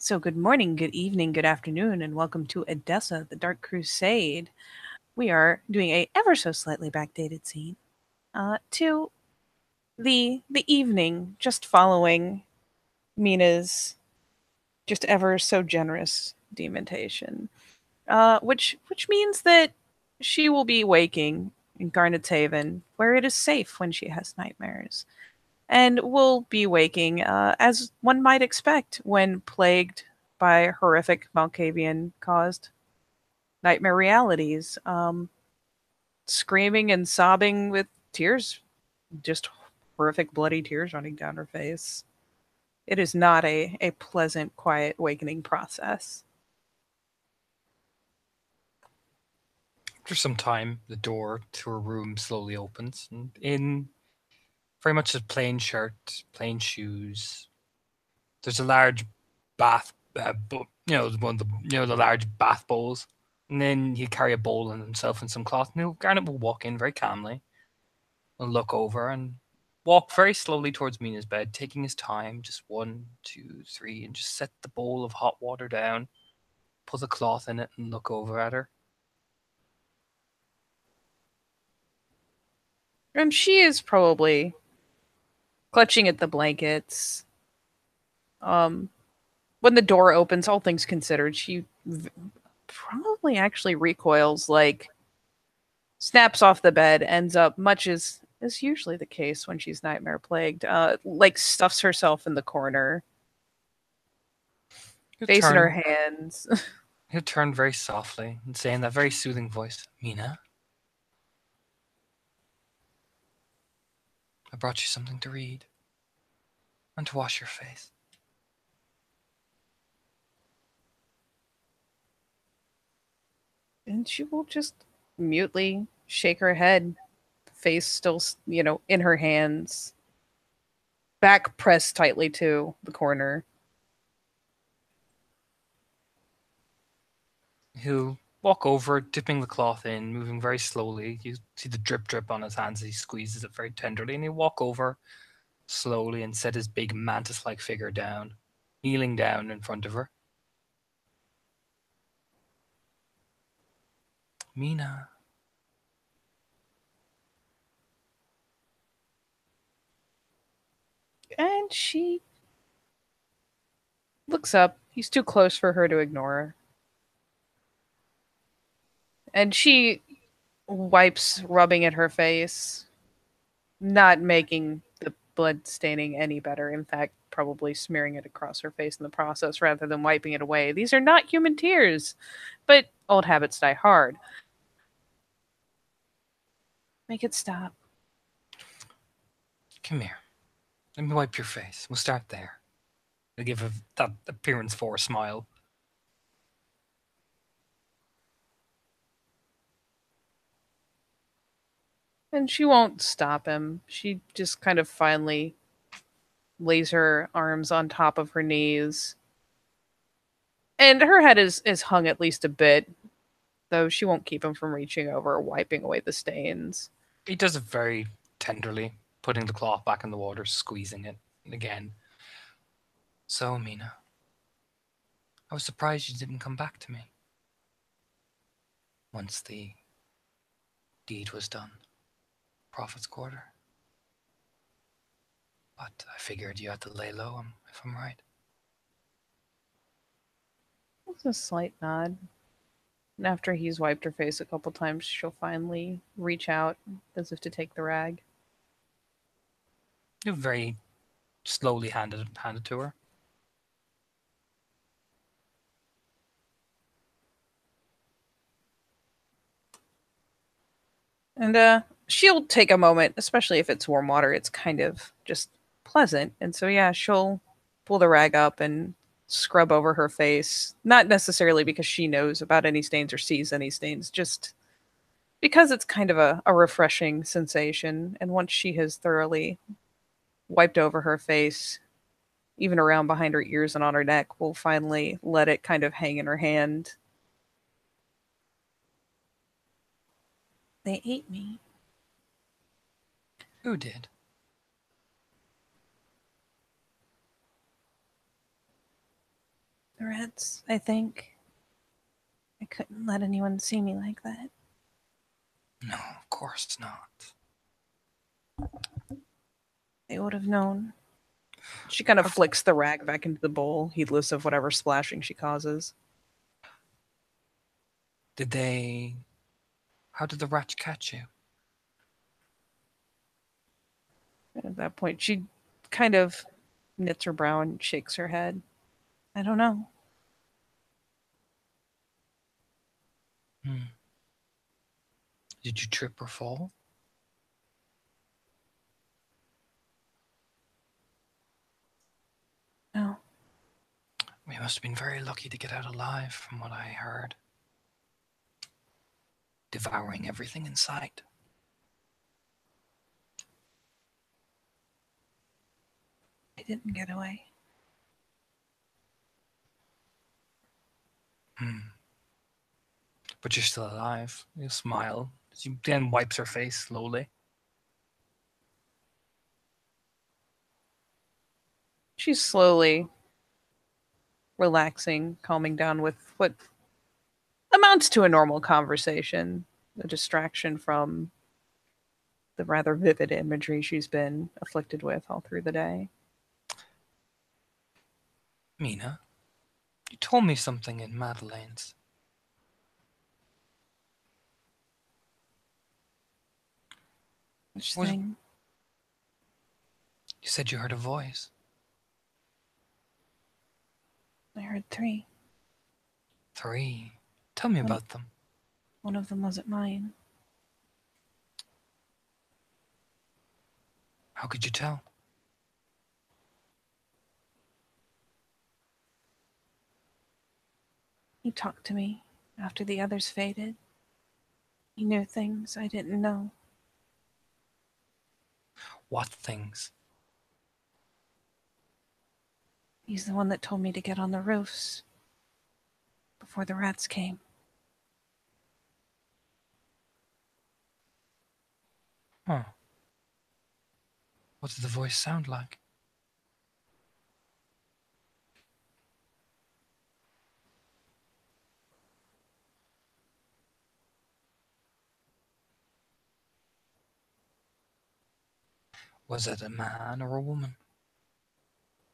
So, good morning, good evening, good afternoon, and welcome to Edessa, the Dark Crusade. We are doing a ever so slightly backdated scene to the evening just following Mina's just ever so generous dementation, which means that she will be waking in Garnet's Haven, where it is safe when she has nightmares, and will be waking as one might expect when plagued by horrific Malkavian caused nightmare realities, screaming and sobbing with tears, just horrific bloody tears running down her face. It is not a pleasant, quiet awakening process. After some time, the door to her room slowly opens, and in very much a plain shirt, plain shoes, there's a large bath, one of the large bath bowls, and then he'd carry a bowl and himself and some cloth. And Garnet will walk in very calmly and look over and walk very slowly towards Mina's bed, taking his time, just one, two, three, and just set the bowl of hot water down, put the cloth in it, and look over at her. And she is probably clutching at the blankets. Um, when the door opens, all things considered, she probably actually recoils, like snaps off the bed, ends up much as is usually the case when she's nightmare plagued, like stuffs herself in the corner, He'll face in her turn hands. He'll turn very softly and say in that very soothing voice, Mina, I brought you something to read and to wash your face. And she will just mutely shake her head, face still, in her hands, back pressed tightly to the corner. He'll walk over, dipping the cloth in, moving very slowly. You see the drip drip on his hands as he squeezes it very tenderly, and he'll walk over slowly and set his big mantis like figure down, kneeling down in front of her. Mina, And she looks up. He's too close for her to ignore her. And she wipes, rubbing at her face, not making the blood staining any better. In fact, probably smearing it across her face in the process rather than wiping it away. These are not human tears, but old habits die hard. Make it stop. come here. Let me wipe your face. We'll start there. I'll give her that appearance for a smile. And she won't stop him. She just kind of finally lays her arms on top of her knees. And her head is hung at least a bit, though she won't keep him from reaching over or wiping away the stains. He does it very tenderly, putting the cloth back in the water, squeezing it again. So, Mina, I was surprised you didn't come back to me once the deed was done. Prophet's quarter. But I figured you had to lay low, if I'm right. It's a slight nod. And after he's wiped her face a couple times, she'll finally reach out as if to take the rag. You very slowly handed to her. And she'll take a moment, especially if it's warm water. It's kind of just pleasant. And so, yeah, she'll pull the rag up and scrub over her face. Not necessarily because she knows about any stains or sees any stains, just because it's kind of a refreshing sensation. And once she has thoroughly wiped over her face, even around behind her ears and on her neck, we'll finally let it kind of hang in her hand. They ate me. Who did? The rats, I think. I couldn't let anyone see me like that. No, of course not. They would have known. She kind of How flicks the rag back into the bowl, heedless of whatever splashing she causes. did they? How did the rats catch you? And at that point, she kind of knits her brow and shakes her head. I don't know. Hmm. Did you trip or fall? No, We must have been very lucky to get out alive, from what I heard. Devouring everything in sight. I didn't get away. Hmm. But you're still alive. You smile. She then wipes her face slowly. She's slowly relaxing, calming down with what amounts to a normal conversation, a distraction from the rather vivid imagery she's been afflicted with all through the day. Mina, you told me something in Madeleine's. Which Was thing? you said you heard a voice? I heard three. 3. Tell me One, about them. one of them wasn't mine. How could you tell? He talked to me after the others faded. He knew things I didn't know. What things? He's the one that told me to get on the roofs before the rats came. Huh. What did the voice sound like? Was it a man or a woman?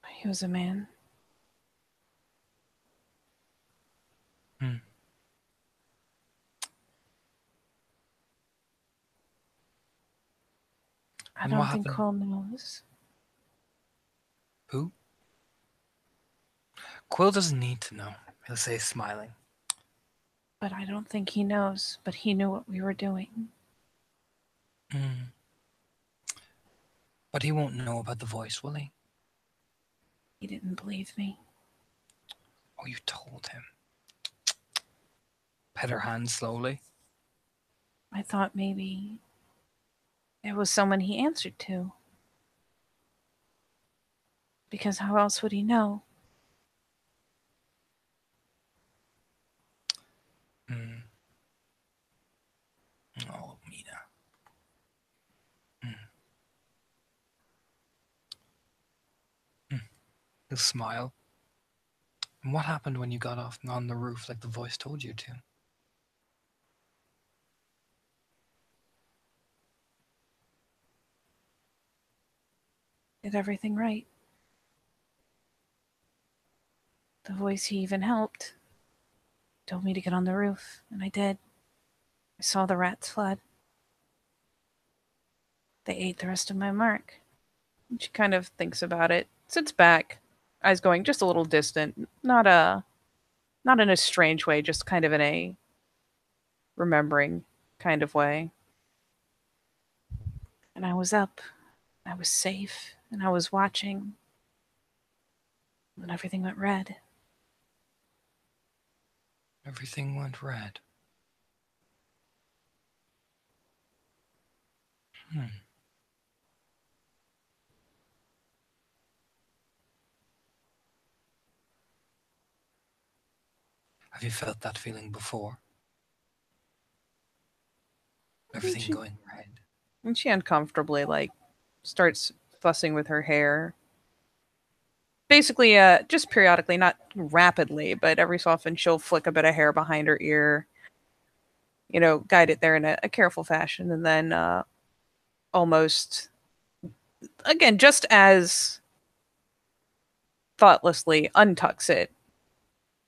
He was a man. Hmm. I And what don't think happened? Quill knows, Who? Quill doesn't need to know. He'll say, smiling. but I don't think he knows, but he knew what we were doing. Hmm. But he won't know about the voice, will he? He didn't believe me. Oh, you told him. Pet her hand slowly. I thought maybe it was someone he answered to, because how else would he know? Hmm. Oh, Mina. Hmm. Hmm. He'll smile. And what happened when you got off on the roof like the voice told you to? Did everything right. The voice he even helped told me to get on the roof, and I did. I saw the rats flood. They ate the rest of my mark. And she kind of thinks about it, sits back, eyes going just a little distant, not in a strange way, just kind of in a remembering kind of way. And I was up, I was safe, and I was watching, and everything went red. Everything went red. Hmm. Have you felt that feeling before? And Everything she going red. and she uncomfortably like starts fussing with her hair. basically, just periodically, not rapidly, but every so often she'll flick a bit of hair behind her ear, guide it there in a careful fashion, and then almost, again, just as thoughtlessly untucks it,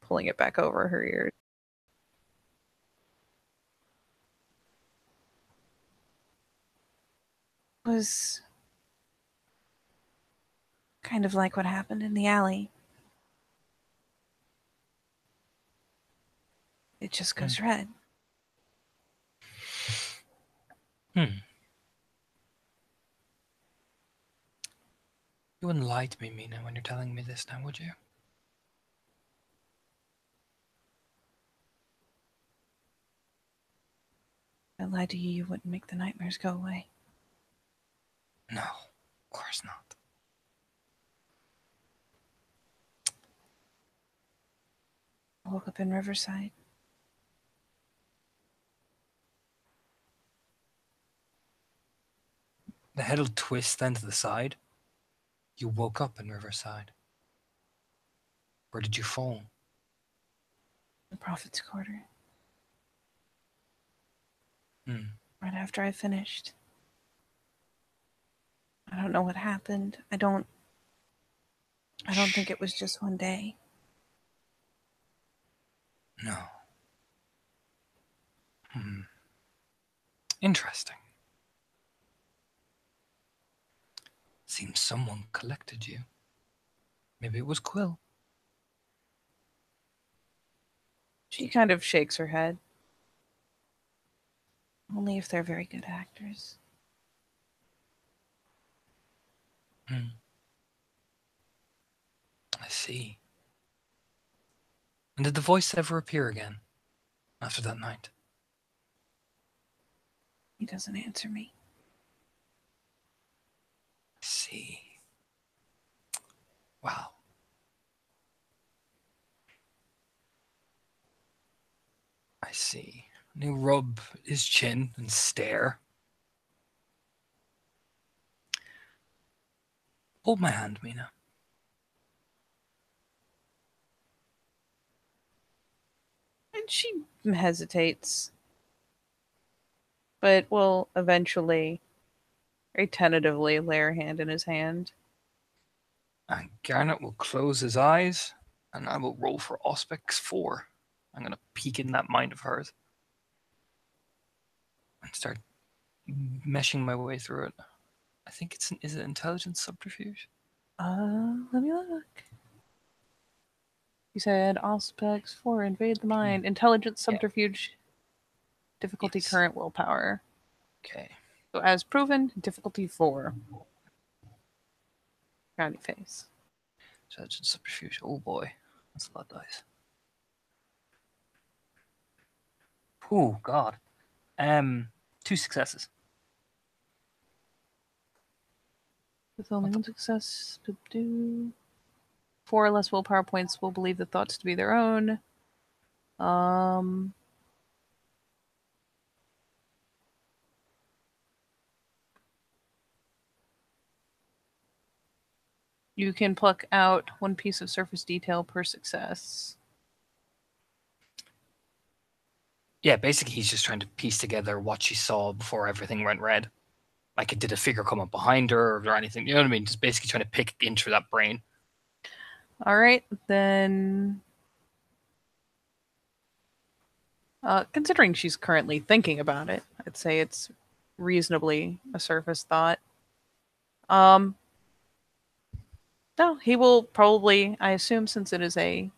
pulling it back over her ears. It was kind of like what happened in the alley. It just goes red. Hmm. You wouldn't lie to me, Mina, when you're telling me this now, would you? If I lied to you, you wouldn't make the nightmares go away. No, of course not. I woke up in Riverside. The head'll twist then to the side. You woke up in Riverside. Where did you fall? The Prophet's Quarter. Hmm. Right after I finished. I don't know what happened. I don't think it was just one day. No. Hmm. Interesting. Seems someone collected you. Maybe it was Quill. She kind of shakes her head. Only if they're very good actors. Hmm. I see. And did the voice ever appear again after that night? He doesn't answer me. I see. Wow. I see. And he'll rub his chin and stare. Hold my hand, Mina. And she hesitates, but will eventually, very tentatively, lay her hand in his hand. And Garnet will close his eyes, and I will roll for Auspex 4. I'm going to peek in that mind of hers and start meshing my way through it. I think is it intelligence subterfuge? Let me look. You said Auspex 4, invade the mind, intelligence Yeah. subterfuge, difficulty Yes. current willpower. Okay. So as proven, difficulty 4. Frowny face. Intelligence subterfuge. Oh boy, that's a lot of dice. Oh God. 2 successes. With only one success, 4 or less willpower points will believe the thoughts to be their own. Um, you can pluck out 1 piece of surface detail per success. Yeah, basically he's just trying to piece together what she saw before everything went red. Like, did a figure come up behind her or anything? You know what I mean? Just basically trying to pick into that brain. All right, then. Considering she's currently thinking about it, I'd say it's reasonably a surface thought. Um, no, he will probably, I assume, since it is a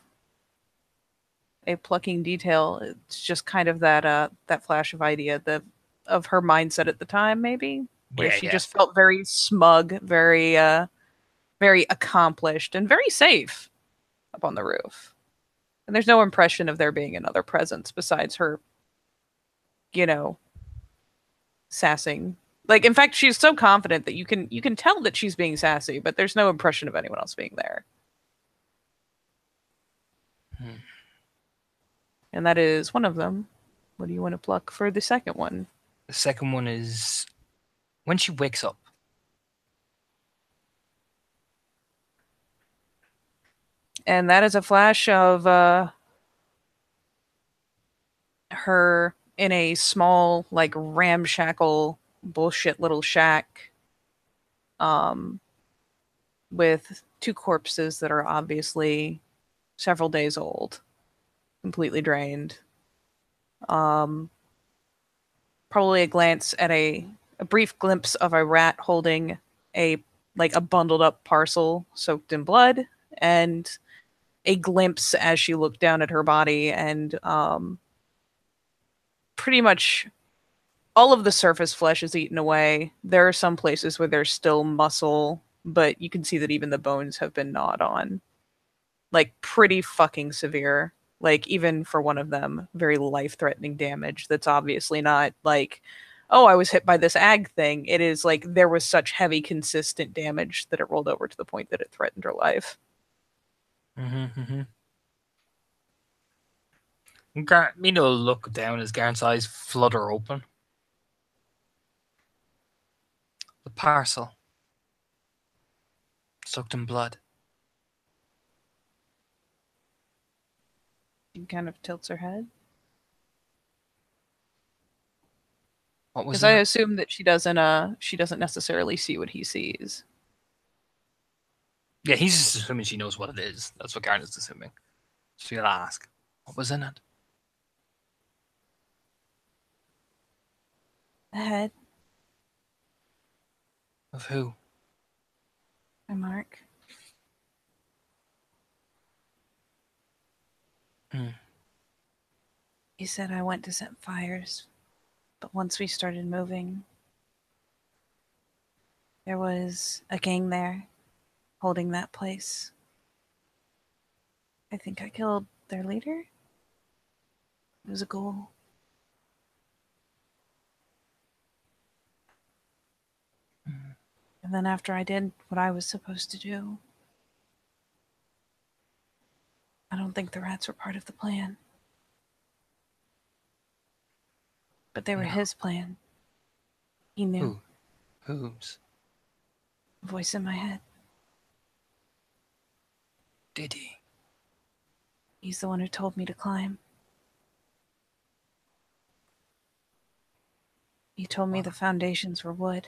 plucking detail, it's just kind of that flash of idea of her mindset at the time, maybe, where Yeah, she yeah. just felt very smug, very accomplished, and very safe up on the roof. And there's no impression of there being another presence besides her, you know, sassing. Like, in fact, she's so confident that you can tell that she's being sassy, but there's no impression of anyone else being there. Hmm. And that is one of them. What do you want to pluck for the second one? The second one is when she wakes up. And that is a flash of her in a small, like ramshackle bullshit little shack, um, with two corpses that are obviously several days old, completely drained. Um, Probably a glance at a brief glimpse of a rat holding a like a bundled up parcel soaked in blood, and a glimpse as she looked down at her body, and pretty much all of the surface flesh is eaten away. There are some places where there's still muscle, but you can see that even the bones have been gnawed on. Like pretty fucking severe. Like even for one of them, very life-threatening damage that's obviously not like, oh, I was hit by this ag thing. It is like there was such heavy consistent damage that it rolled over to the point that it threatened her life. Mm-hmm. Mina will look down as Garant's eyes flutter open. The parcel, soaked in blood. She kind of tilts her head. What was Because in I it? assume that she doesn't necessarily see what he sees. Yeah, he's just assuming she knows what it is. That's what Garant is assuming. So you'll ask, what was in it? The head Of who? by Mark. Hmm. He said I went to set fires, but once we started moving, there was a gang there holding that place. I think I killed their leader. It was a goal. Hmm. And then after I did what I was supposed to do, I don't think the rats were part of the plan. But they were No. his plan. He knew. Who? Whose? Voice in my head. Did he? He's the one who told me to climb. He told me What? the foundations were wood.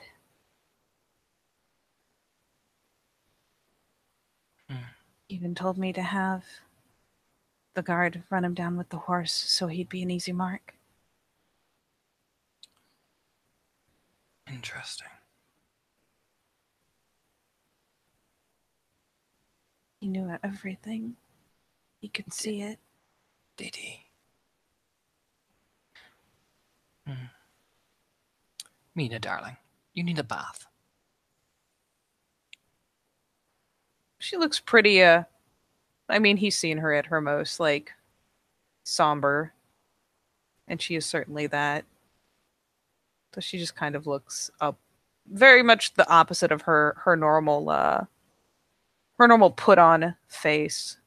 Hmm. Even told me to have the guard run him down with the horse so he'd be an easy mark. Interesting. He knew everything. He could Did, see it. did he? Hmm. Mina, darling, you need a bath. She looks pretty, I mean, he's seen her at her most, like, somber. And she is certainly that. So she just kind of looks up, very much the opposite of her normal put on face.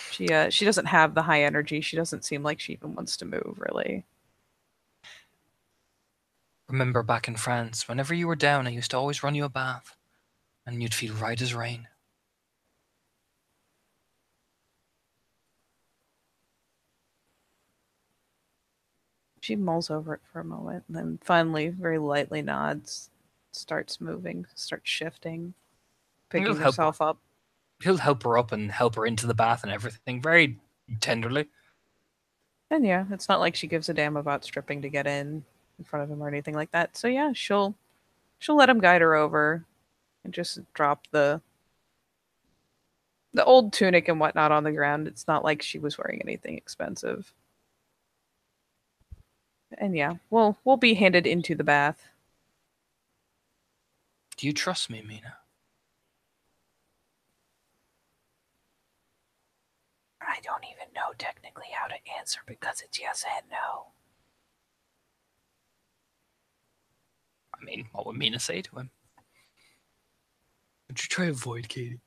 She doesn't have the high energy. She doesn't seem like she even wants to move really. Remember back in France, whenever you were down, I used to always run you a bath, and you'd feel right as rain. She mulls over it for a moment, and then finally, very lightly nods, starts moving, starts shifting, He'll picking help her. herself up. He'll help her up and help her into the bath and everything, very tenderly. And yeah, it's not like she gives a damn about stripping to get in front of him or anything like that. So yeah, she'll let him guide her over and just drop the old tunic and whatnot on the ground. It's not like she was wearing anything expensive. And yeah, we'll be handed into the bath. Do you trust me, Mina? I don't even know technically how to answer because it's yes and no. I mean, what would Mina say to him? Would you try to avoid Katie?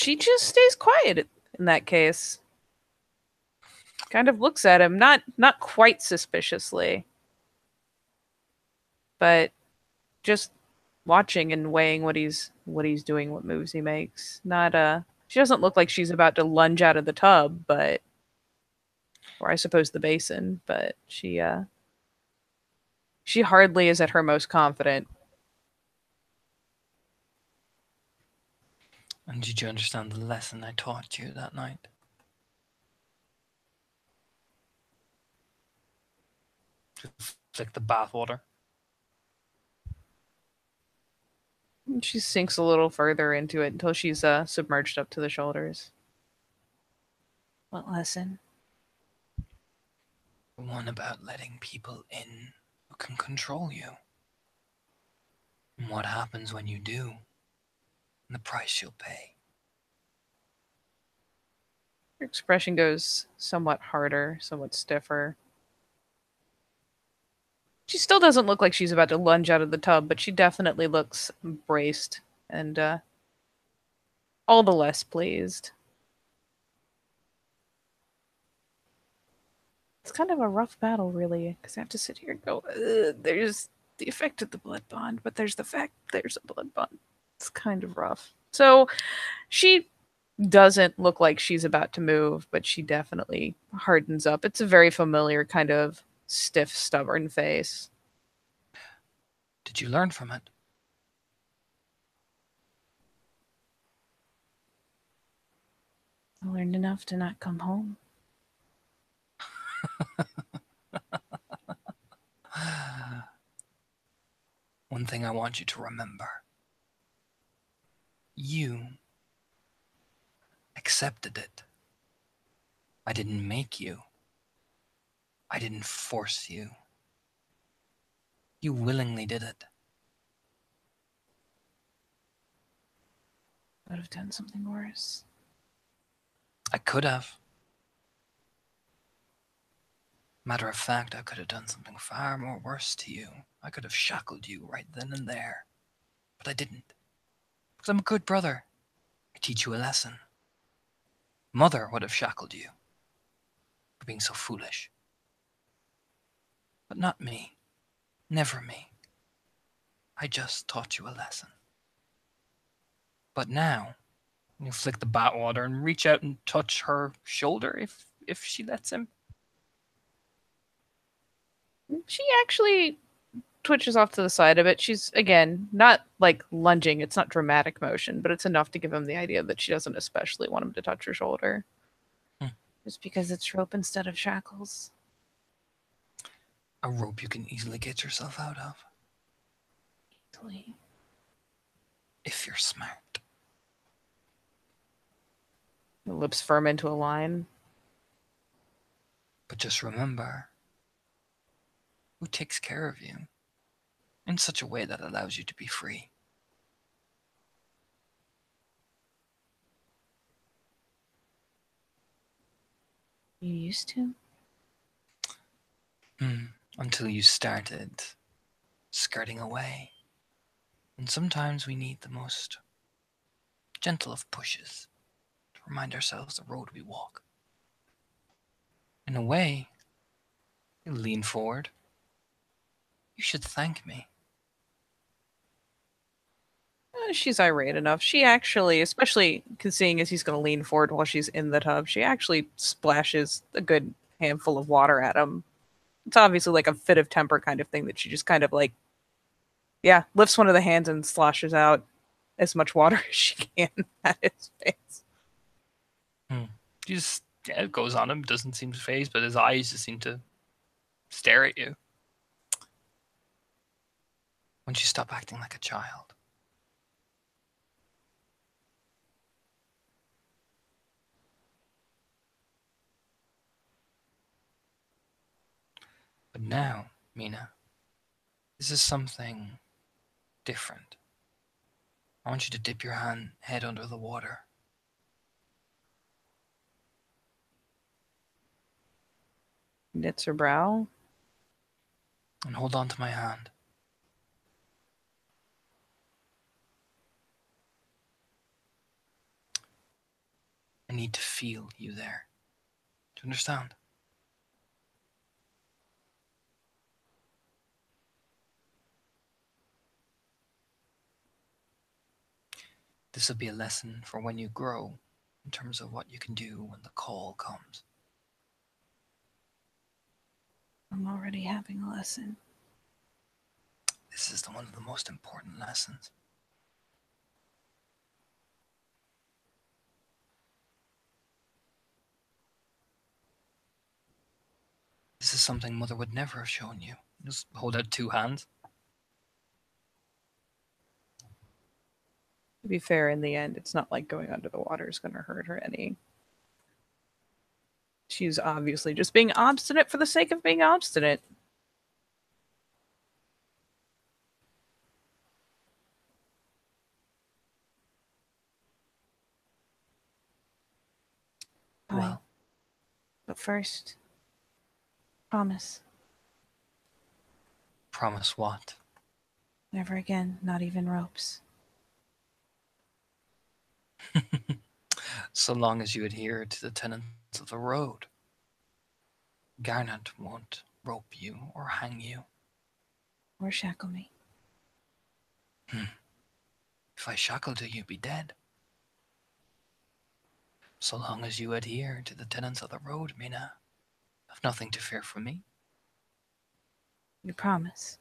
She just stays quiet in that case. Kind of looks at him, not quite suspiciously, but just watching and weighing what he's doing, what moves he makes. Not she doesn't look like she's about to lunge out of the tub, but or I suppose the basin, but she hardly is at her most confident. And did you understand the lesson I taught you that night? To flick the bathwater. And she sinks a little further into it until she's submerged up to the shoulders. What lesson? The one about letting people in who can control you. And what happens when you do. And the price you'll pay. Her expression goes somewhat harder, somewhat stiffer. She still doesn't look like she's about to lunge out of the tub, but she definitely looks braced and all the less pleased. It's kind of a rough battle, really, because I have to sit here and go, there's the effect of the blood bond, but there's the fact there's a blood bond. It's kind of rough. So she doesn't look like she's about to move, but she definitely hardens up. It's a very familiar kind of stiff, stubborn face. Did you learn from it? I learned enough to not come home. One thing I want you to remember. You accepted it. I didn't make you. I didn't force you. You willingly did it. I would have done something worse. I could have. Matter of fact, I could have done something far more worse to you. I could have shackled you right then and there. But I didn't. Because I'm a good brother. I teach you a lesson. Mother would have shackled you for being so foolish. But not me. Never me. I just taught you a lesson. But now, you flick the bathwater and reach out and touch her shoulder if she lets him. She actually twitches off to the side of it. She's, again, not like lunging. It's not dramatic motion, but it's enough to give him the idea that she doesn't especially want him to touch her shoulder. Hmm. Just because it's rope instead of shackles. A rope you can easily get yourself out of. Easily. If you're smart. The lips firm into a line. But just remember, who takes care of you in such a way that allows you to be free? You used to? Until you started skirting away. And sometimes we need the most gentle of pushes to remind ourselves the road we walk. In a way, you lean forward. You should thank me. She's irate enough. She actually, especially seeing as he's going to lean forward while she's in the tub, she actually splashes a good handful of water at him. It's obviously like a fit of temper kind of thing that she just kind of like, yeah, lifts one of the hands and sloshes out as much water as she can at his face. He just it goes on him, doesn't seem to faze, but his eyes just seem to stare at you. Once you stop acting like a child. But now, Mina, this is something different. I want you to dip your head under the water. Knits her brow. And hold on to my hand. need to feel you there. Do you understand? This will be a lesson for when you grow in terms of what you can do when the call comes. I'm already having a lesson. This is one of the most important lessons. This is something Mother would never have shown you. Just hold out two hands. To be fair, in the end, it's not like going under the water is going to hurt her any. She's obviously just being obstinate for the sake of being obstinate. Fine. Well, But first, promise. promise what? Never again, not even ropes. So long as you adhere to the tenets of the road. Garnet won't rope you or hang you. Or shackle me. If I shackled you, you'd be dead. So long as you adhere to the tenets of the road, Mina, have nothing to fear from me. You promise.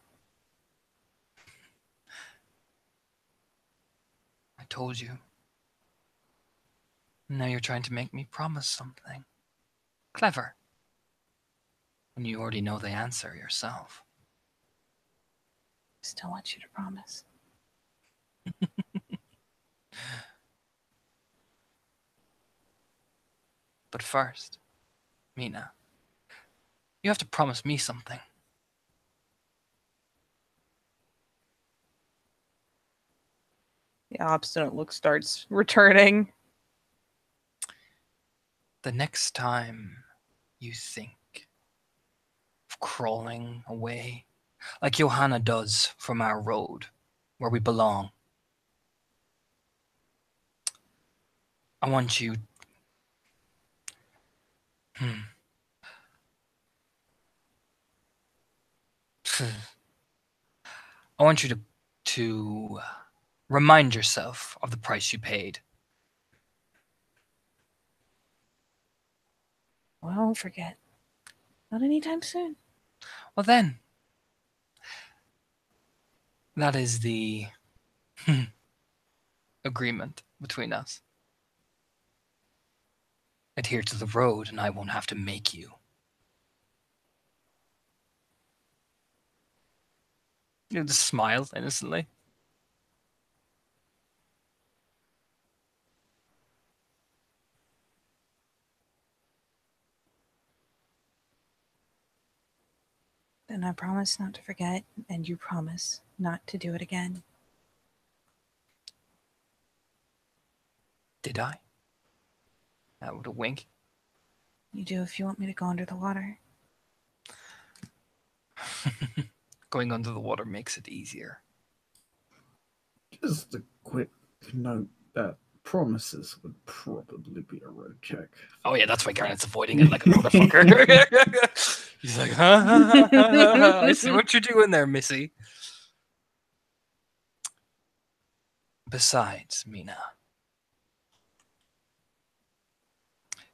I told you. Now you're trying to make me promise something. Clever. When you already know the answer yourself. Still want you to promise. But first, Mina, you have to promise me something. The obstinate look starts returning. The next time you think of crawling away, like Johanna does from our road, where we belong, I want you. I want you to remind yourself of the price you paid. Well, forget. Not anytime soon. Well, then, that is the agreement between us. Adhere to the road, and I won't have to make you. You just smiled innocently. Then I promise not to forget, and you promise not to do it again. Did I? That with a wink. You do if you want me to go under the water. Going under the water makes it easier. Just a quick note that promises would probably be a road check. Oh yeah, that's why Garnet's avoiding it like a motherfucker. He's like, huh? I see what you're doing there, Missy. Besides, Mina,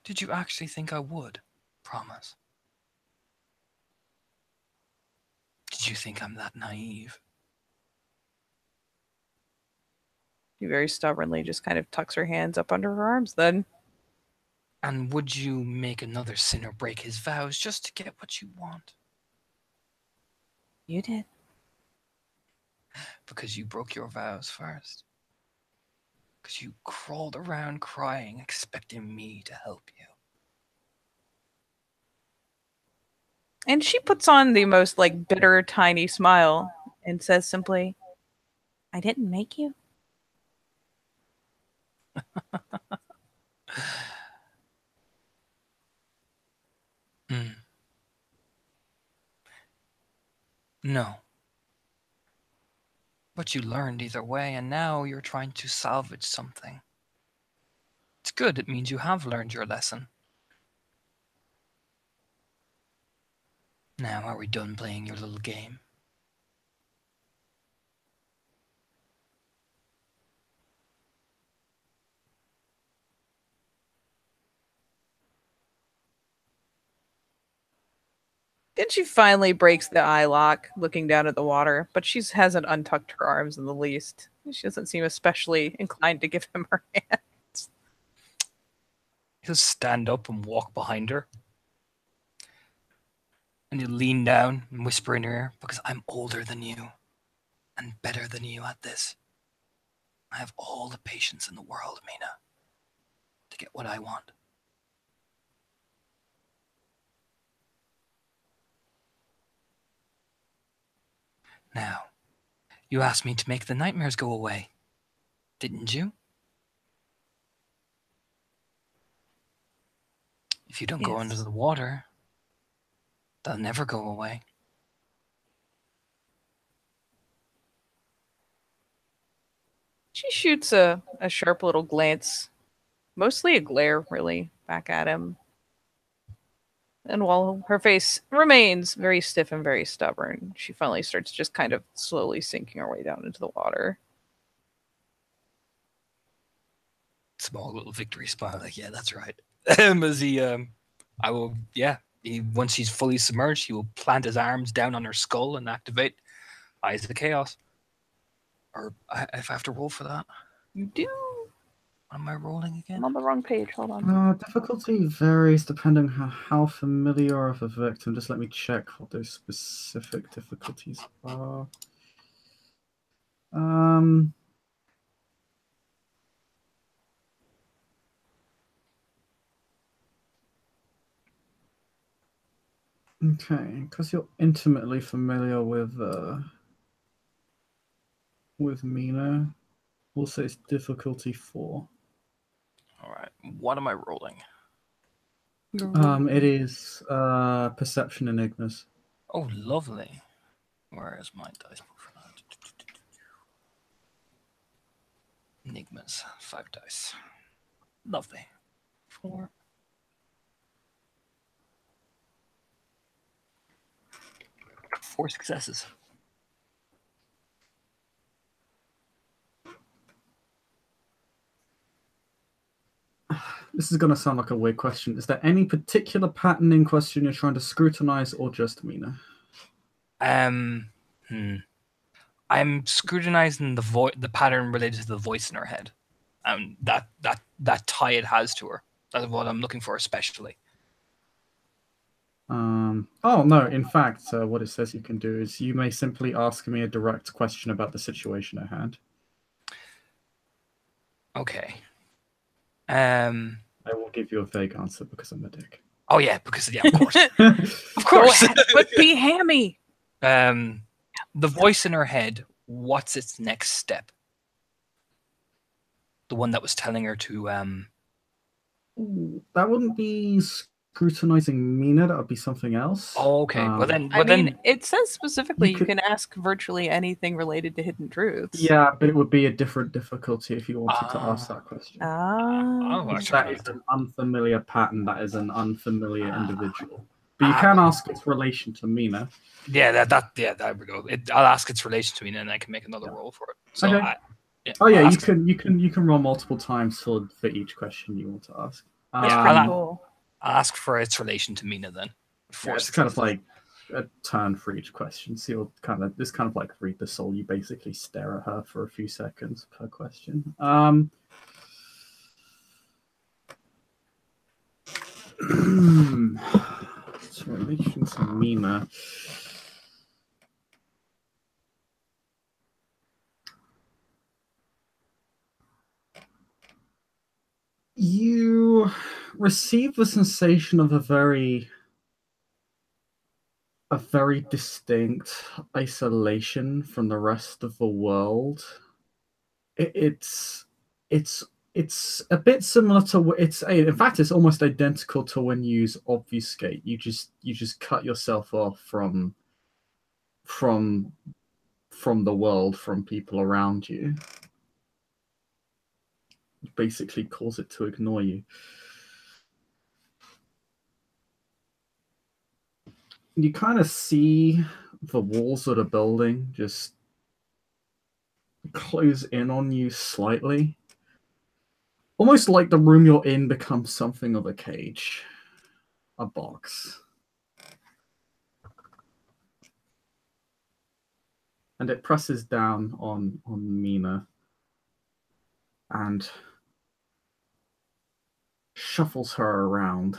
did you actually think I would promise? Did you think I'm that naive? She very stubbornly just kind of tucks her hands up under her arms then. And would you make another sinner break his vows just to get what you want? You did. Because you broke your vows first. Because you crawled around crying, expecting me to help you. And she puts on the most like bitter, tiny smile and says simply, I didn't make you. Mm. No. But you learned either way, and now you're trying to salvage something. good. It means you have learned your lesson. Now, are we done playing your little game? Then she finally breaks the eye lock, looking down at the water, but she hasn't untucked her arms in the least. She doesn't seem especially inclined to give him her hand. He'll stand up and walk behind her. And he'll lean down and whisper in her ear, because I'm older than you and better than you at this. I have all the patience in the world, Mina, to get what I want. Now, you asked me to make the nightmares go away, didn't you? If you don't go under the water, they'll never go away. She shoots a sharp little glance, mostly a glare, really, back at him. And while her face remains very stiff and very stubborn, she finally starts just kind of slowly sinking her way down into the water. Small little victory smile, like, yeah, that's right. As he, once he's fully submerged, he will plant his arms down on her skull and activate Eyes of Chaos. Or if I have to roll for that. You do? What am I rolling again? I'm on the wrong page. Hold on. Difficulty varies depending on how familiar of a victim. Just let me check what those specific difficulties are. Okay, because you're intimately familiar with Mina, we'll say it's difficulty 4. All right, what am I rolling? It is perception enigmas. Oh, lovely. Where is my dice book for that? Enigmas, 5 dice. Lovely. 4. Four successes. This is going to sound like a weird question. Is there any particular pattern in question you're trying to scrutinize, or just Mina? I'm scrutinizing the pattern related to the voice in her head, that tie it has to her. That's what I'm looking for, especially. Oh no! In fact, what it says you can do is you may simply ask me a direct question about the situation at hand. Okay. I will give you a vague answer because I'm a dick. Oh yeah, because of course, of course. But be hammy. The voice in her head. What's its next step? The one that was telling her to. That wouldn't be scrutinizing Mina. That would be something else. Oh, okay. Well then, it says specifically you can ask virtually anything related to hidden truths. Yeah, but it would be a different difficulty if you wanted to ask that question. That is an unfamiliar pattern. That is an unfamiliar individual. But you can ask its relation to Mina. Yeah, there we go. I'll ask its relation to Mina, and I can make another roll for it. So okay. You can roll multiple times for each question you want to ask. That's pretty cool. I'll ask for its relation to Mina then. It's kind of like a turn for each question. So you'll it's kind of like read the soul. You basically stare at her for a few seconds per question. Its relation to Mina. You receive the sensation of a very distinct isolation from the rest of the world. It's a bit similar to in fact it's almost identical to when you use obfuscate. You just cut yourself off from the world, from people around you. basically cause it to ignore you. You kind of see the walls of the building just close in on you slightly. Almost like the room you're in becomes something of a cage, a box. And it presses down on Mina and shuffles her around.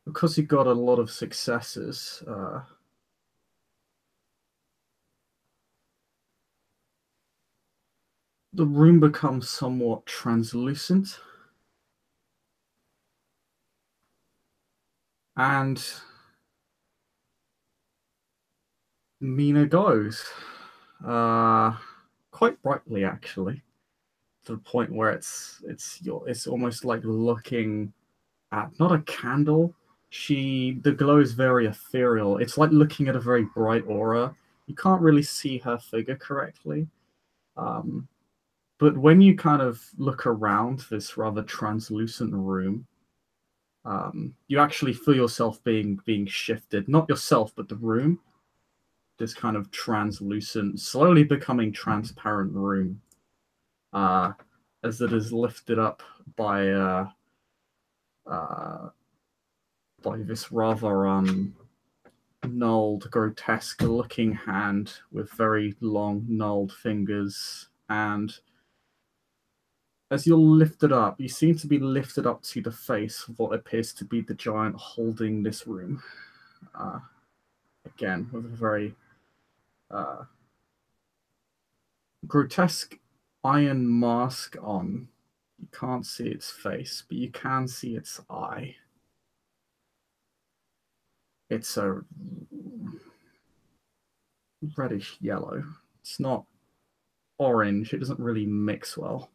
Because you got a lot of successes, the room becomes somewhat translucent. And Mina goes. Quite brightly, actually, to the point where it's almost like looking at not a candle. The glow is very ethereal. It's like looking at a very bright aura. You can't really see her figure correctly. But when you kind of look around this rather translucent room, you actually feel yourself being shifted. Not yourself, but the room. This kind of translucent, slowly becoming transparent room, as it is lifted up by this rather gnarled, grotesque-looking hand with very long, gnarled fingers. And as you're lifted up, you seem to be lifted up to the face of what appears to be the giant holding this room. Again, with a very grotesque iron mask on. You can't see its face, but you can see its eye. It's a reddish yellow. It's not orange. It doesn't really mix well.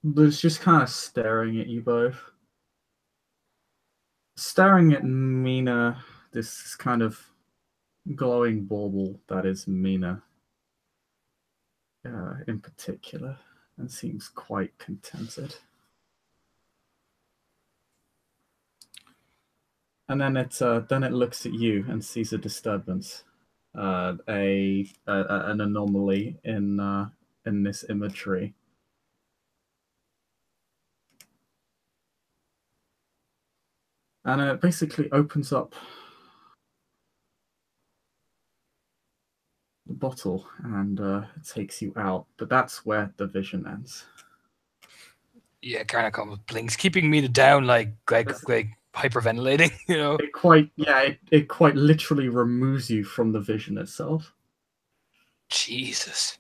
But it's just kind of staring at you both. Staring at Mina, this kind of glowing bauble that is Mina in particular, and seems quite contented. And then it looks at you and sees a disturbance, an anomaly in this imagery. And it basically opens up the bottle and it takes you out. But that's where the vision ends. Yeah, Garnet comes blinks, keeping me down like hyperventilating, you know. It quite literally removes you from the vision itself. Jesus.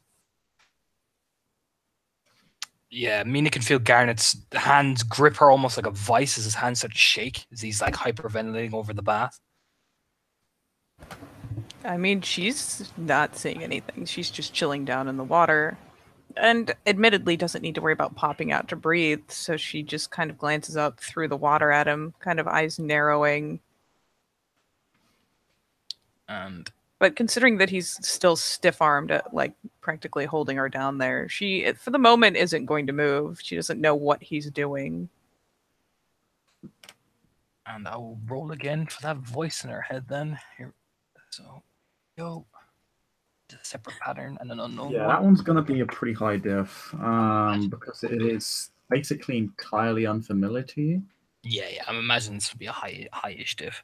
Yeah, Mina can feel Garnet's hands grip her almost like a vice as his hands start to shake as he's like hyperventilating over the bath. I mean, she's not seeing anything. She's just chilling down in the water. And admittedly doesn't need to worry about popping out to breathe, so she just kind of glances up through the water at him, kind of eyes narrowing. But considering that he's still stiff-armed, like practically holding her down there, she, for the moment, isn't going to move. She doesn't know what he's doing. And I'll roll again for that voice in her head then. Here. So, yo. A separate pattern and an unknown one. That one's going to be a pretty high diff because it is basically entirely unfamiliar to you. Yeah, I'm imagining this would be a high-ish diff.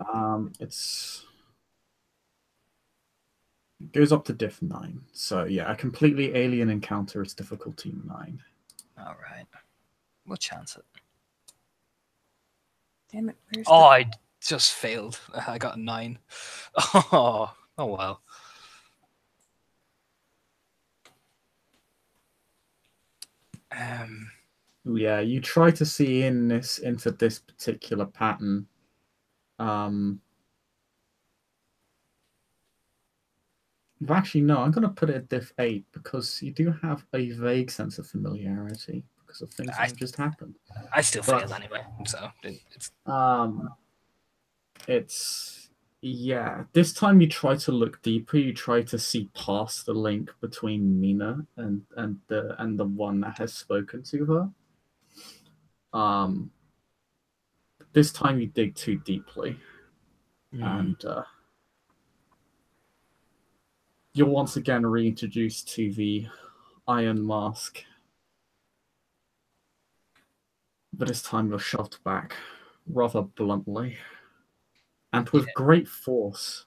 It goes up to diff 9. So yeah, a completely alien encounter is difficulty 9. All right, we'll chance it. Damn it! I just failed. I got a 9. Oh well. Yeah, you try to see into this particular pattern. Actually, no, I'm going to put it at diff 8 because you do have a vague sense of familiarity because of things that have just happened. I still failed anyway, so it's Yeah, this time you try to look deeper. You try to see past the link between Mina and the one that has spoken to her. Um, this time you dig too deeply, and you're once again reintroduced to the Iron Mask. But this time you're shoved back, rather bluntly, and Yeah. with great force.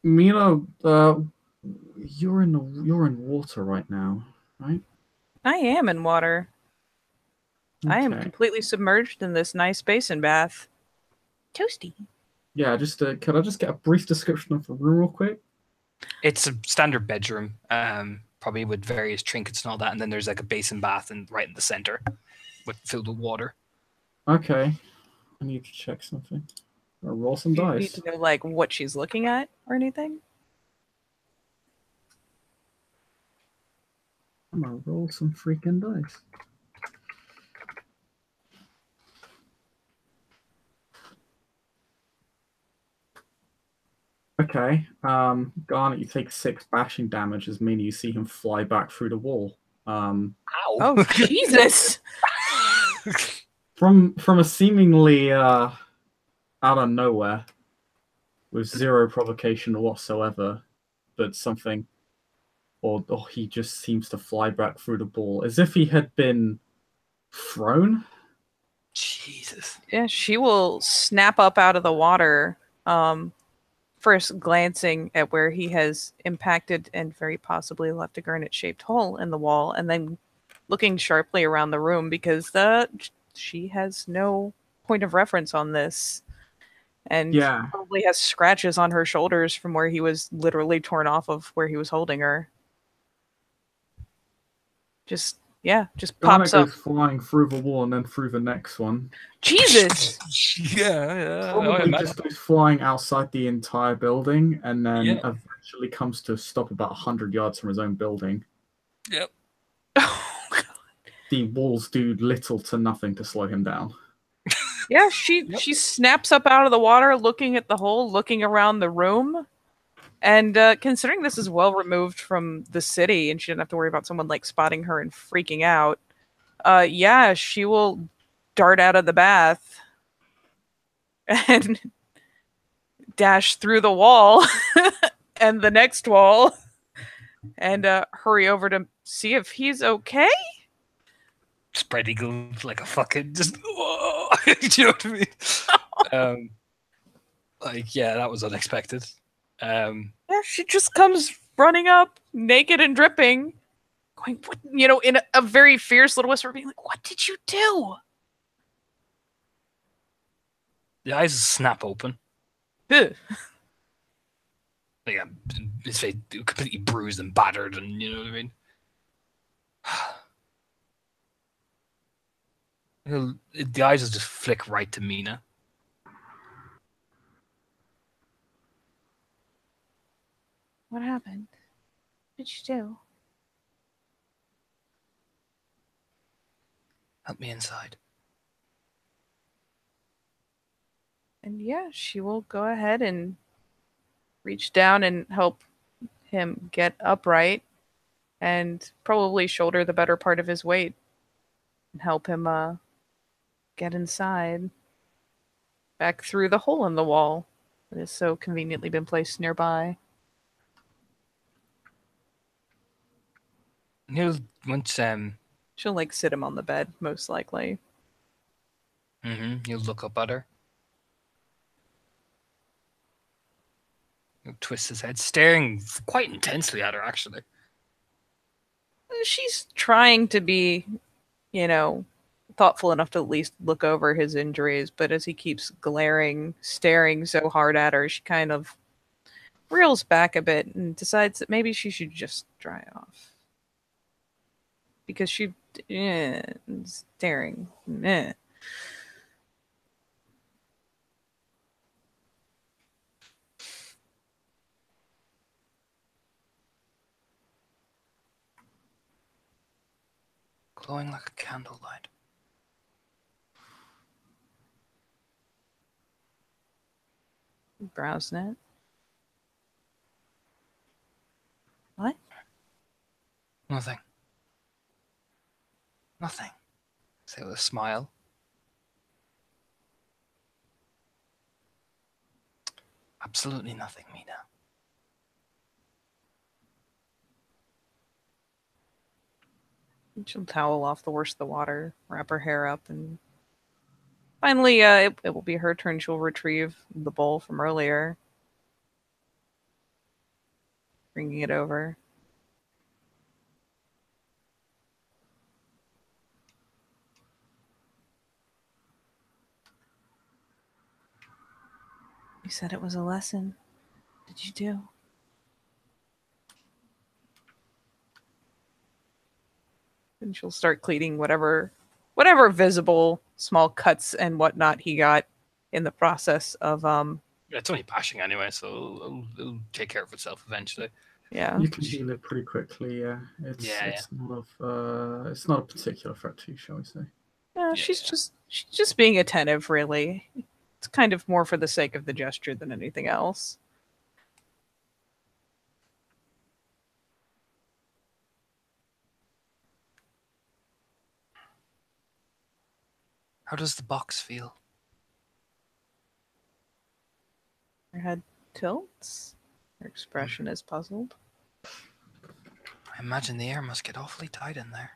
Mina, you're in water right now, right? I am in water. I am Okay. completely submerged in this nice basin bath. Toasty. Yeah, just could I just get a brief description of the room real quick? It's a standard bedroom, probably with various trinkets and all that, and then there's like a basin bath and right in the center, filled with water. Okay. I need to check something. I'll roll some Do you need dice. to know like what she's looking at or anything? I'm gonna roll some freaking dice. Okay. Garnet, you take 6 bashing damage as meaning you see him fly back through the wall. Ow! Oh Jesus! From a seemingly out of nowhere, with zero provocation whatsoever, but something, or he just seems to fly back through the ball as if he had been thrown. Jesus. Yeah, she will snap up out of the water. First glancing at where he has impacted and very possibly left a garnet-shaped hole in the wall, and then looking sharply around the room because she has no point of reference on this, and Yeah, probably has scratches on her shoulders from where he was literally torn off of where he was holding her. Just Garnet pops up. goes flying through the wall and then through the next one. Jesus! Yeah, I Probably imagine. just goes flying outside the entire building and then Yeah. eventually comes to a stop about 100 yards from his own building. Yep. The walls do little to nothing to slow him down. Yeah, she snaps up out of the water, looking at the hole, looking around the room. And considering this is well removed from the city and she didn't have to worry about someone like spotting her and freaking out, yeah, she will dart out of the bath and dash through the wall and the next wall and hurry over to see if he's okay. Spread eagle like a fucking just. Whoa. Do you know what I mean? Like yeah, that was unexpected. Yeah, she just comes running up, naked and dripping, going, what, in a very fierce little whisper, being like, "What did you do?" The eyes snap open. Ugh. Like his face completely bruised and battered, and you know what I mean. The eyes will just flick right to Mina. What happened? What did you do? Help me inside. And yeah, she will go ahead and reach down and help him get upright and probably shoulder the better part of his weight and help him get inside back through the hole in the wall that has so conveniently been placed nearby. He'll once She'll like sit him on the bed, most likely. he'll look up at her. He'll twist his head, staring quite intensely at her. Actually, She's trying to be, thoughtful enough to at least look over his injuries, but as he keeps glaring, staring so hard at her, she kind of reels back a bit and decides that maybe she should just dry off. Because she staring. Eh. glowing like a candlelight. Browsing it. What? Nothing. Nothing. Say with a smile. Absolutely nothing, Mina. She'll towel off the worst of the water, wrap her hair up, and finally, it will be her turn. She'll retrieve the bowl from earlier, bringing it over. You said it was a lesson. What did you do? And she'll start cleaning whatever visible small cuts and whatnot he got in the process of It's only bashing anyway, so it'll take care of itself eventually. yeah. You can heal it pretty quickly. Yeah, it's not a particular threat to you, shall we say? Yeah, she's just being attentive, really. It's kind of more for the sake of the gesture than anything else. How does the box feel? Her head tilts. Her expression is puzzled. I imagine the air must get awfully tight in there.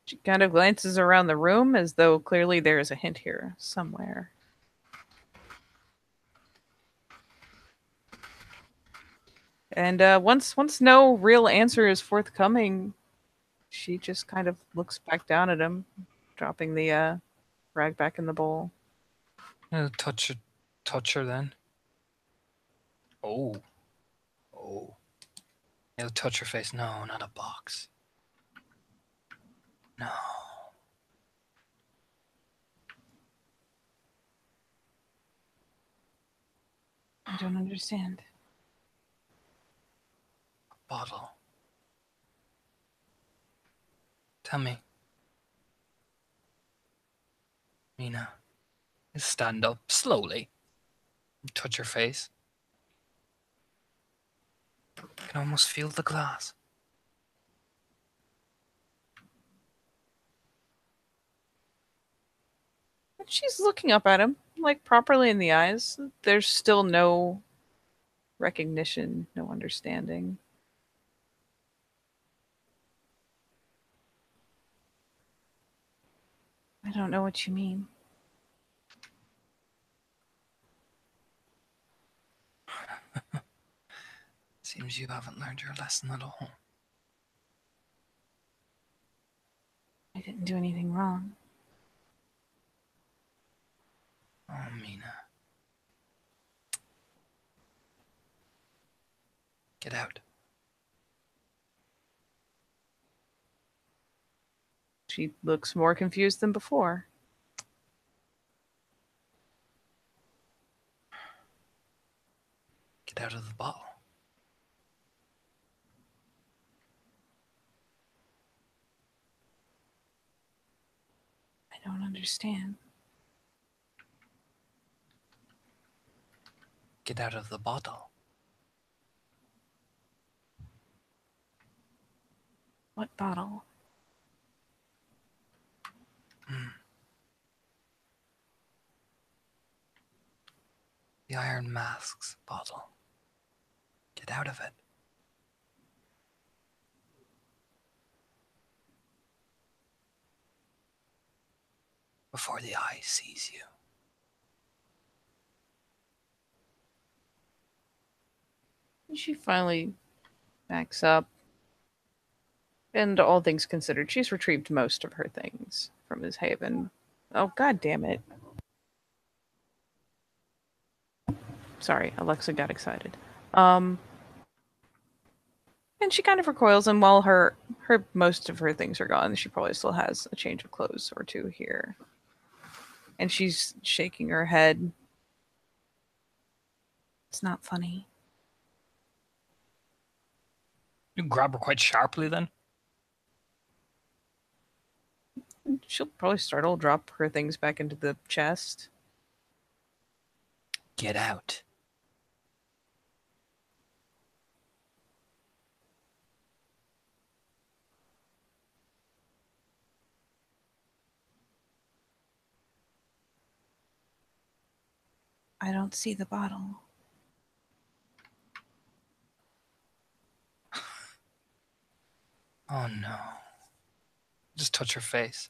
She kind of glances around the room as though clearly there is a hint here somewhere. And once no real answer is forthcoming, she just kind of looks back down at him, dropping the rag back in the bowl. Touch her then. Oh. It'll touch her face. No, not a box. No. I don't understand. A bottle. Tell me. Mina. Stand up slowly. Touch her face. You can almost feel the glass. She's looking up at him, like properly in the eyes. There's still no recognition, no understanding. I don't know what you mean. Seems you haven't learned your lesson at all. I didn't do anything wrong. Oh, Mina. Get out. She looks more confused than before. Get out of the bottle. I don't understand. Get out of the bottle. What bottle? The Iron Mask's bottle. Get out of it. Before the eye sees you. She finally backs up. And all things considered, she's retrieved most of her things from his haven. Oh, god damn it. Sorry, Alexa got excited. And she kind of recoils, and while her most of her things are gone, she probably still has a change of clothes or two here. And she's shaking her head. It's not funny. You grab her quite sharply then? She'll probably startle, drop her things back into the chest. Get out. I don't see the bottle. Oh no. Just touch her face.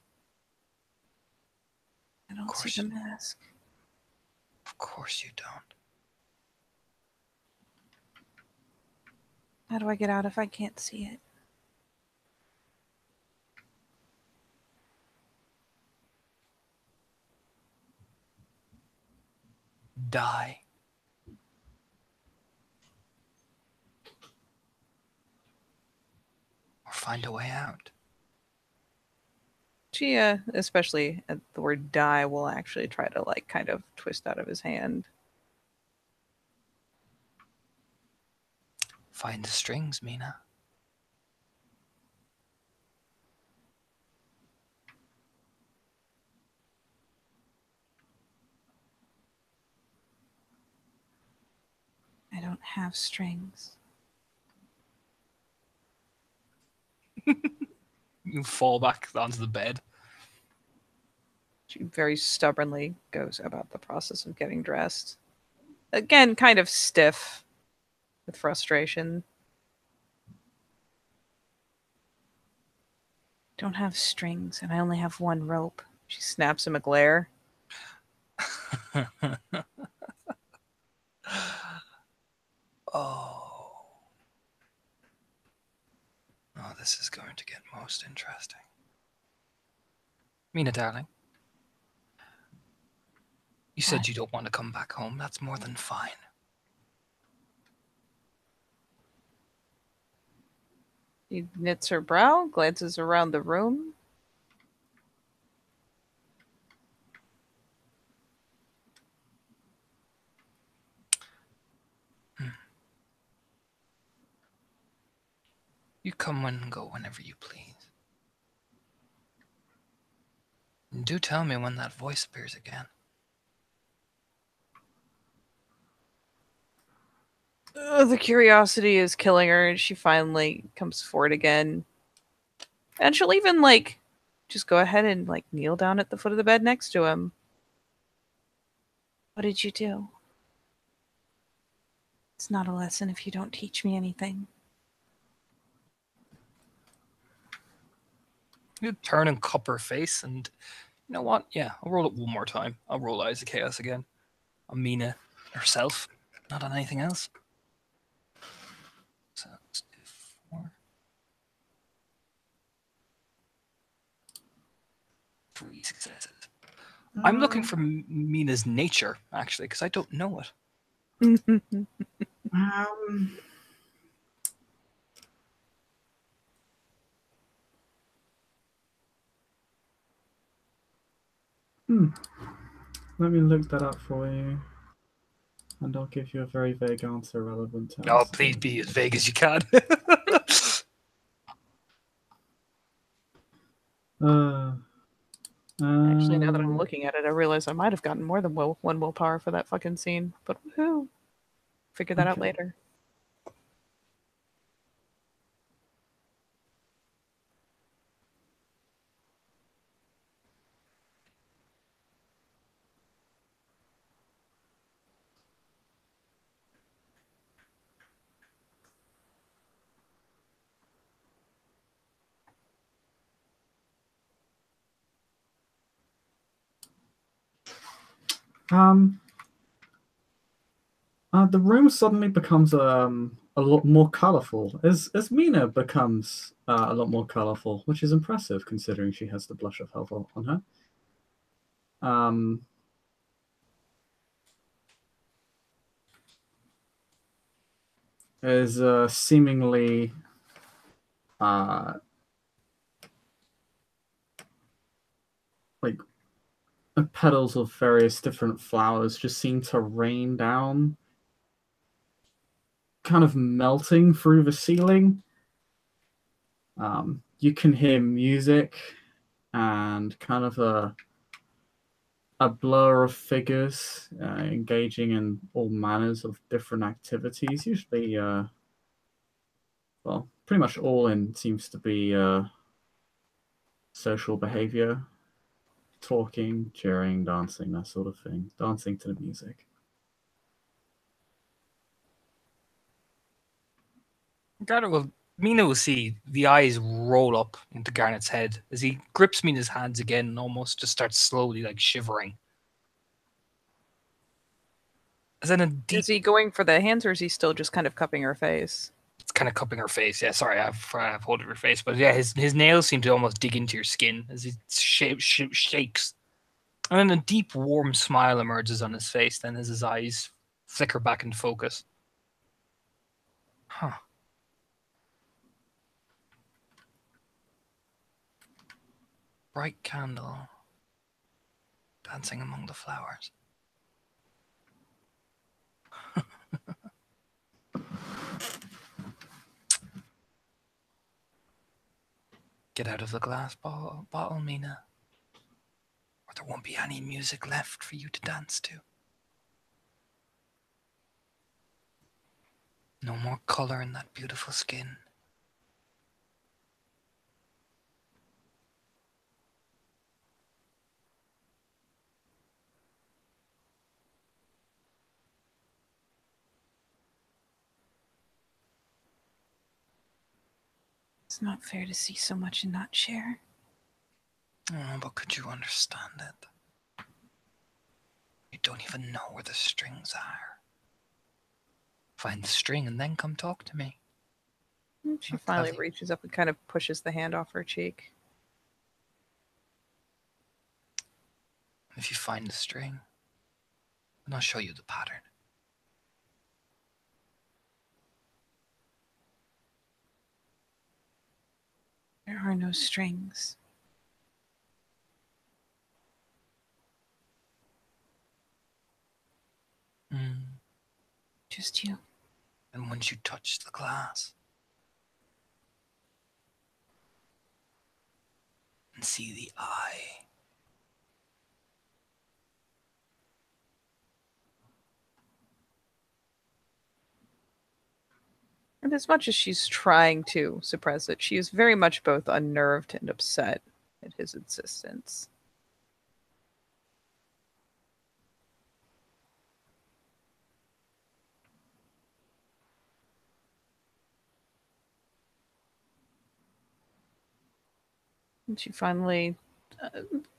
I don't see the mask. Of course you don't. How do I get out if I can't see it? Die. Or find a way out. She, especially at the word die, will actually try to, like, kind of twist out of his hand. Find the strings, Mina. I don't have strings. You fall back onto the bed. She very stubbornly goes about the process of getting dressed. Again, kind of stiff with frustration. Don't have strings, and I only have one rope. She snaps him a glare. Oh. Oh, this is going to get most interesting. Mina, darling. You said What? you don't want to come back home. That's more than fine. He knits her brow, glances around the room. You come and go whenever you please. And do tell me when that voice appears again. The curiosity is killing her, and she finally comes forward again. And she'll even, like, just go ahead and, like, kneel down at the foot of the bed next to him. What did you do? It's not a lesson if you don't teach me anything. You turn and cup her face, and you know what? Yeah, I'll roll it one more time. I'll roll Eyes of Chaos again. On Mina herself, not on anything else. So let's do 4. 3 successes. I'm looking for Mina's nature, actually, because I don't know it. Let me look that up for you. And I'll give you a very vague answer relevant to Oh, us. please be as vague as you can. Actually, now that I'm looking at it, I realize I might have gotten more than one willpower for that fucking scene. But woohoo! Figure that out Okay. later. The room suddenly becomes a lot more colorful as Mina becomes a lot more colorful, which is impressive considering she has the blush of health on her. Is seemingly like petals of various different flowers just seem to rain down, kind of melting through the ceiling. You can hear music and kind of a blur of figures engaging in all manners of different activities. Usually, well, pretty much all in seems to be social behavior, talking, cheering, dancing, that sort of thing. Dancing to the music. Mina will see the eyes roll up into Garnet's head as he grips Mina's hands again and almost just starts slowly shivering. As then a deep... Is he going for the hands, or is he still just kind of cupping her face? It's kind of cupping her face. Yeah, sorry, I've hold of her face, but yeah, his nails seem to almost dig into your skin as he shakes. And then a deep, warm smile emerges on his face. Then as his eyes flicker back into focus. Huh. Bright candle dancing among the flowers. Get out of the glass bottle, Mina, or there won't be any music left for you to dance to. No more color in that beautiful skin. It's not fair to see so much and not share. Oh, but could you understand it? You don't even know where the strings are. Find the string and then come talk to me. She finally reaches up and kind of pushes the hand off her cheek. If you find the string, then I'll show you the pattern. There are no strings. Just you. And once you touch the glass and see the eye, And as much as she's trying to suppress it, she is very much both unnerved and upset at his insistence. And she finally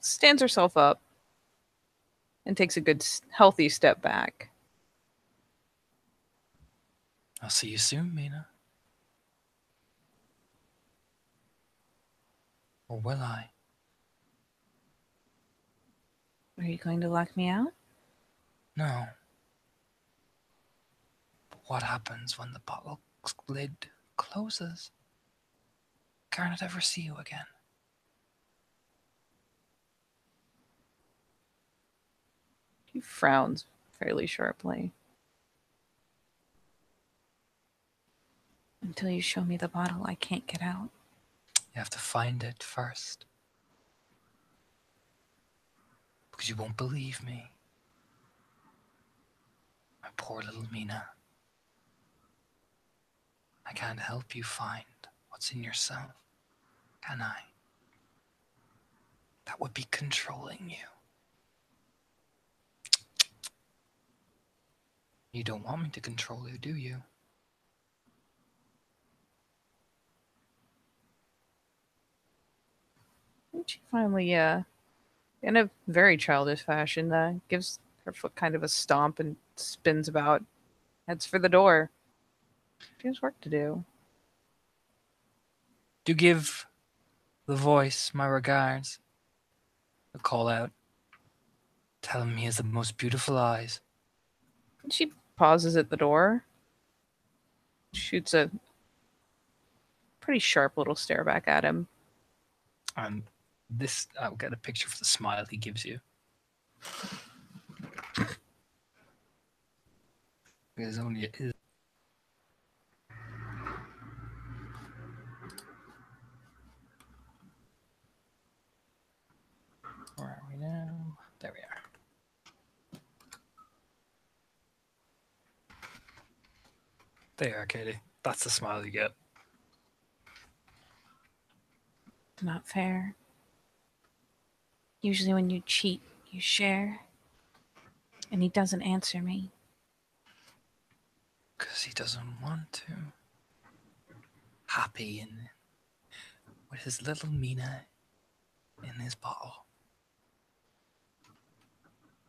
stands herself up and takes a good, healthy step back. I'll see you soon, Mina. Or will I? Are you going to lock me out? No. But what happens when the bottle lid closes? Can't I ever see you again? He frowns fairly sharply. Until you show me the bottle, I can't get out. You have to find it first. Because you won't believe me. My poor little Mina. I can't help you find what's in yourself, can I? That would be controlling you. You don't want me to control you, do you? And she finally, in a very childish fashion, gives her foot kind of a stomp and spins about, heads for the door. She has work to do. Do give the voice my regards. I call out. Tell him he has the most beautiful eyes. And she pauses at the door, shoots a pretty sharp little stare back at him. And this, I'll get a picture of the smile he gives you. Because only it is. There we are. There you are, Katie. That's the smile you get. Not fair. Usually when you cheat, you share. And he doesn't answer me. Because he doesn't want to. Happy and with his little Mina in his bottle.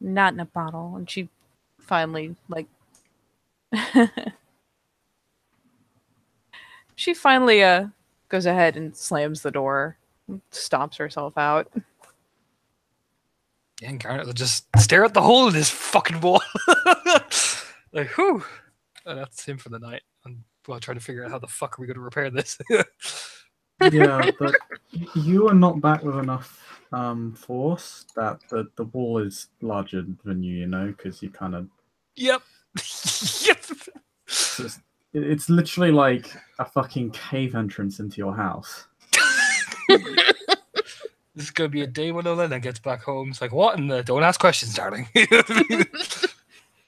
Not in a bottle. And she finally, she finally goes ahead and slams the door, stomps herself out. Yeah, and Garnet will just stare at the hole in his fucking wall. Like, whew. And that's him for the night. And well, trying to figure out how the fuck are we going to repair this. Yeah, but you are not back with enough force that the wall is larger than you know, because you kind of. Yep. Yep. It's literally like a fucking cave entrance into your house. This is going to be a day when Olena gets back home. It's like, what in the... Don't ask questions, darling.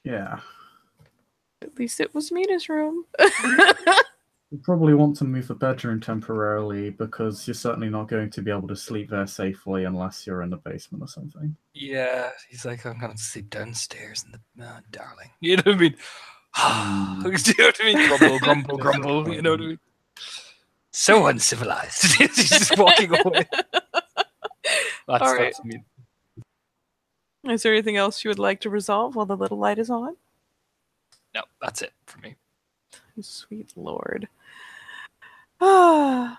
Yeah. At least it was Mina's room. You probably want to move the bedroom temporarily because you're certainly not going to be able to sleep there safely unless you're in the basement or something. Yeah, he's like, I'm going to sleep downstairs in the... darling. You know what I mean? You know what I mean? Grumble, grumble, grumble. You know what I mean? So uncivilized. He's just walking away. All right. That's mean. Is there anything else you would like to resolve while the little light is on? No, that's it for me. Sweet Lord. Well,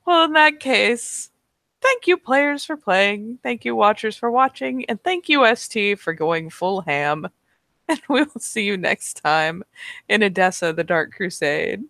in that case, thank you, players, for playing. Thank you, watchers, for watching. And thank you, ST, for going full ham. And we will see you next time in Edessa, the Dark Crusade.